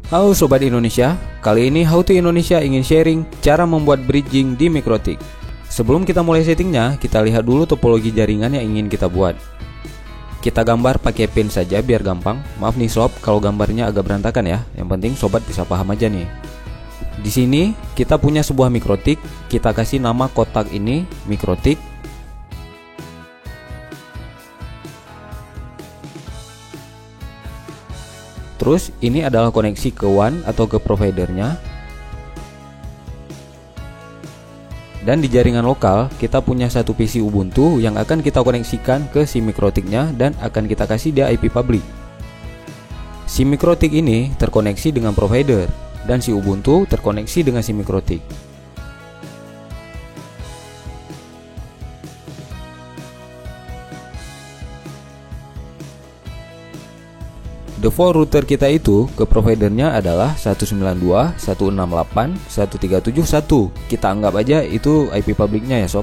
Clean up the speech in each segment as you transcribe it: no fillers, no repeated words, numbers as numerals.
Halo Sobat Indonesia, kali ini How to Indonesia ingin sharing cara membuat bridging di Mikrotik. Sebelum kita mulai settingnya, kita lihat dulu topologi jaringan yang ingin kita buat. Kita gambar pakai pen saja biar gampang. Maaf nih sob, kalau gambarnya agak berantakan ya. Yang penting sobat bisa paham aja nih. Di sini kita punya sebuah Mikrotik, kita kasih nama kotak ini Mikrotik. Terus ini adalah koneksi ke WAN atau ke providernya. Dan di jaringan lokal kita punya satu PC Ubuntu yang akan kita koneksikan ke si Mikrotiknya dan akan kita kasih dia IP public. Si Mikrotik ini terkoneksi dengan provider dan si Ubuntu terkoneksi dengan si Mikrotik. Default router kita itu ke providernya adalah 192.168.1.371. Kita anggap aja itu IP publiknya ya sob.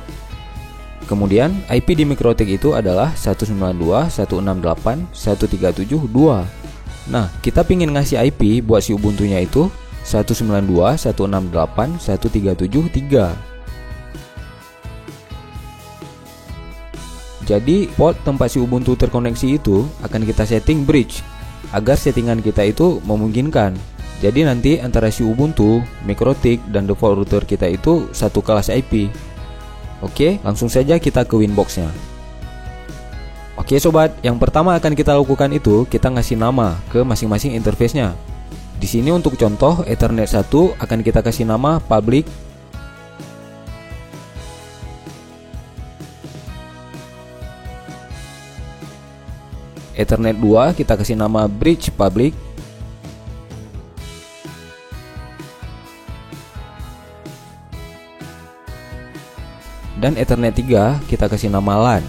Kemudian IP di Mikrotik itu adalah 192.168.1.372. Nah, kita pingin ngasih IP buat si Ubuntunya itu 192.168.1.373. Jadi port tempat si Ubuntu terkoneksi itu akan kita setting bridge agar settingan kita itu memungkinkan. Jadi nanti antara si Ubuntu, Mikrotik, dan default router kita itu satu kelas IP. Oke, langsung saja kita ke Winbox-nya. Oke sobat, yang pertama akan kita lakukan itu kita ngasih nama ke masing-masing interface-nya. Di sini untuk contoh Ethernet 1 akan kita kasih nama public. Ethernet 2 kita kasih nama bridge public. Dan Ethernet 3 kita kasih nama LAN.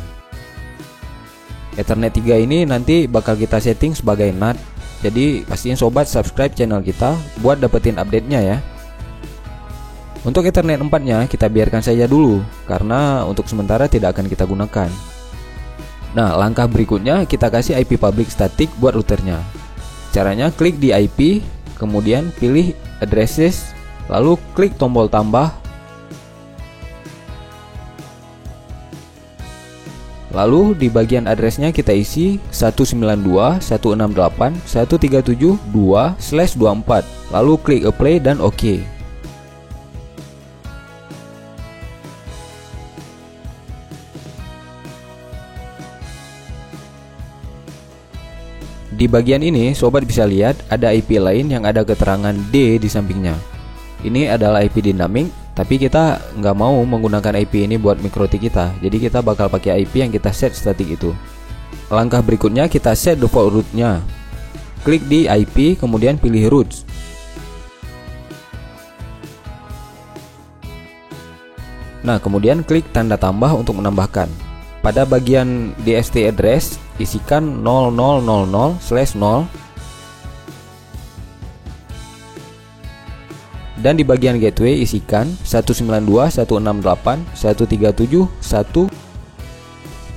Ethernet 3 ini nanti bakal kita setting sebagai NAT. Jadi pastiin sobat subscribe channel kita buat dapetin update-nya ya. Untuk Ethernet 4-nya kita biarkan saja dulu karena untuk sementara tidak akan kita gunakan. Nah, langkah berikutnya kita kasih IP public static buat routernya. Caranya klik di IP, kemudian pilih addresses, lalu klik tombol tambah. Lalu di bagian addressnya kita isi 192.168.1.372/24. Lalu klik apply dan OK. Di bagian ini sobat bisa lihat ada IP lain yang ada keterangan D di sampingnya. Ini adalah IP dynamic, tapi kita nggak mau menggunakan IP ini buat Mikrotik kita. Jadi kita bakal pakai IP yang kita set static itu. Langkah berikutnya kita set default root-nya. Klik di IP, kemudian pilih root. Nah, kemudian klik tanda tambah untuk menambahkan. Pada bagian DST address isikan 0000/0 dan di bagian gateway isikan 192.168.1.371.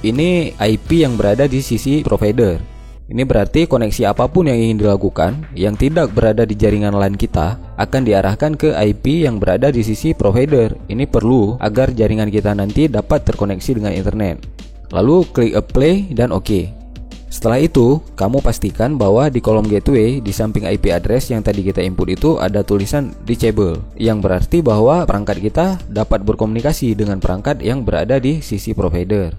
Ini IP yang berada di sisi provider. Ini berarti koneksi apapun yang ingin dilakukan yang tidak berada di jaringan LAN kita akan diarahkan ke IP yang berada di sisi provider. Ini perlu agar jaringan kita nanti dapat terkoneksi dengan internet. Lalu klik apply dan OK. Setelah itu, kamu pastikan bahwa di kolom gateway di samping IP address yang tadi kita input itu ada tulisan reachable, yang berarti bahwa perangkat kita dapat berkomunikasi dengan perangkat yang berada di sisi provider.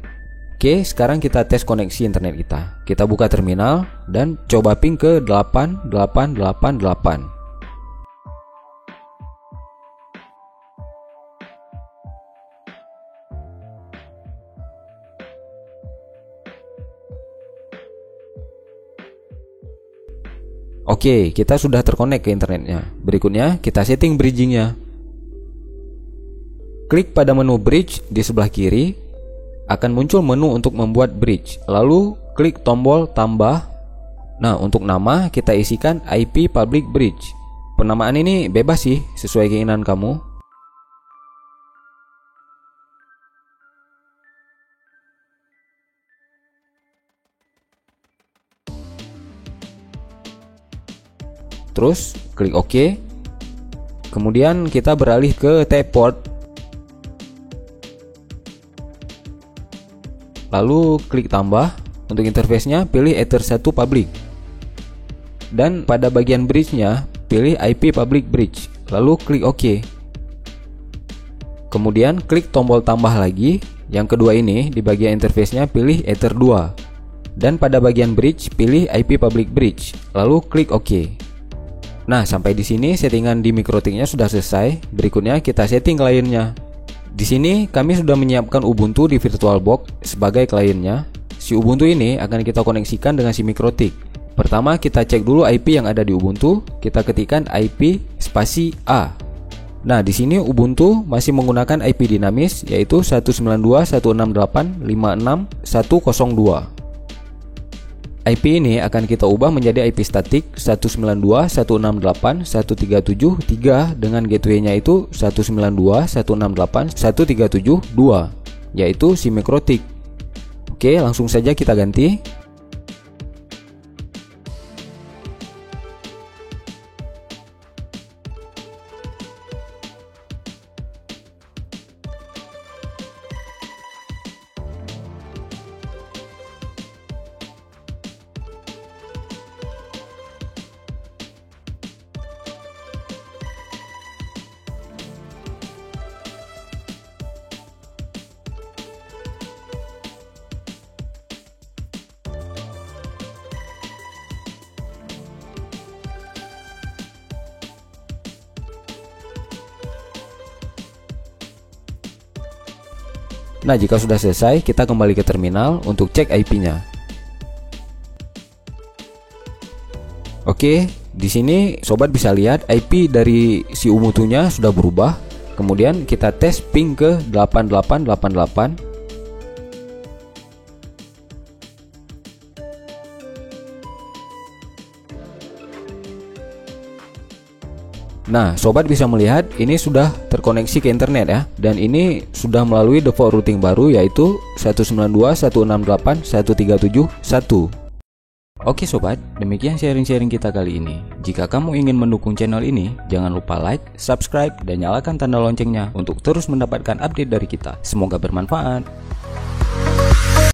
Oke, sekarang kita tes koneksi internet kita. Kita buka terminal dan coba ping ke 8888. Oke, kita sudah terkonek ke internetnya. Berikutnya kita setting bridgingnya. Klik pada menu bridge di sebelah kiri. Akan muncul menu untuk membuat bridge. Lalu klik tombol tambah. Nah, untuk nama kita isikan IP public bridge. Penamaan ini bebas sih, sesuai keinginan kamu. Terus klik OK. Kemudian kita beralih ke tab port. Lalu klik tambah. Untuk interface-nya pilih Ether 1 public. Dan pada bagian bridge-nya pilih IP public bridge. Lalu klik OK. Kemudian klik tombol tambah lagi. Yang kedua ini di bagian interface-nya pilih Ether 2. Dan pada bagian bridge pilih IP public bridge. Lalu klik OK. Nah, sampai di sini settingan di MikroTik-nya sudah selesai. Berikutnya kita setting kliennya. Di sini kami sudah menyiapkan Ubuntu di VirtualBox sebagai kliennya. Si Ubuntu ini akan kita koneksikan dengan si MikroTik. Pertama kita cek dulu IP yang ada di Ubuntu. Kita ketikkan IP spasi A. Nah, di sini Ubuntu masih menggunakan IP dinamis yaitu 192.168.56.102. IP ini akan kita ubah menjadi IP statik 192.168.137.3 dengan gateway-nya itu 192.168.137.2, yaitu si MikroTik. Oke, langsung saja kita ganti. Nah, jika sudah selesai, kita kembali ke terminal untuk cek IP-nya. Oke, di sini sobat bisa lihat IP dari si Ubuntu-nya sudah berubah. Kemudian kita tes ping ke 8888. Nah, sobat bisa melihat ini sudah terkoneksi ke internet ya. Dan ini sudah melalui default routing baru yaitu 192.168.137.1. Oke sobat, demikian sharing-sharing kita kali ini. Jika kamu ingin mendukung channel ini, jangan lupa like, subscribe, dan nyalakan tanda loncengnya untuk terus mendapatkan update dari kita. Semoga bermanfaat.